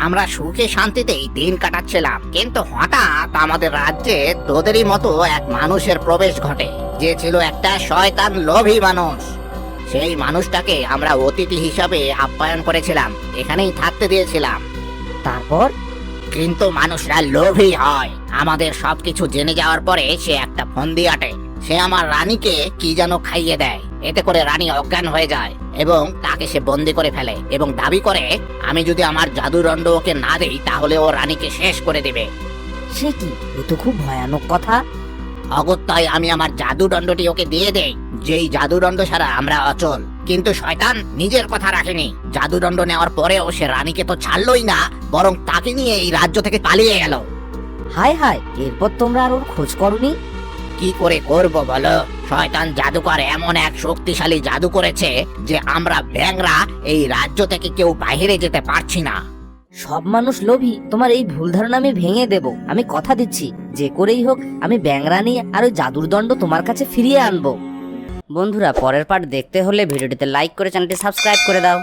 আমরা সুখে শান্তিতেই দিন কাটাচ্ছিলাম, কিন্তু হঠাৎ আমাদের রাজ্যে তোদেরই মতো এক মানুষের প্রবেশ ঘটে, যে ছিল একটা শয়তান লোভী মানুষ। সেই মানুষটাকে আমরা অতিথি হিসাবে আপ্যায়ন করেছিলাম, এখানেই থাকতে দিয়েছিলাম। তারপর? কিন্তু মানুষরা লোভী হয়। আমাদের সবকিছু জেনে যাওয়ার পরে সে একটা ফন্দি আটে। সে আমার রানীকে কি যেন খাইয়ে দেয়, এতে করে রানী অজ্ঞান হয়ে যায় এবং তাকে সে বন্দি করে ফেলে এবং দাবি করে আমি যদি আমার জাদুদণ্ড ওকে না দেই তাহলে ও রানীকে শেষ করে দেবে। সে কি? এ তো খুব ভয়ানক কথা। অগত্যায় আমি আমার জাদুদণ্ডটি ওকে দিয়ে দেই, যেই জাদুদণ্ড ছাড়া আমরা অচল। কিন্তু শয়তান নিজের কথা রাখেনি। জাদুদণ্ড নেওয়ার পরেও সে রানীকে তো ছাড়লই না, বরং তাকে নিয়ে এই রাজ্য থেকে পালিয়ে গেল। হায় হায়, এরপর তোমরা আর ওর খোঁজ করনি? কি করে করব বলো? শয়তান জাদুকর এমন এক শক্তিশালী জাদু করেছে যে আমরা ব্যাঙরা এই রাজ্য থেকে কেউ বাইরে যেতে পারছি না। সব মানুষ লোভী, তোমার এই ভুল ধারণা আমি ভেঙে দেব। আমি কথা দিচ্ছি, যে করেই হোক আমি ব্যাঙরানি আর ওই জাদুর দণ্ড তোমার কাছে ফিরিয়ে আনবো। বন্ধুরা, পরের পার্ট দেখতে হলে ভিডিওটিতে লাইক করে চ্যানেলটি সাবস্ক্রাইব করে দাও।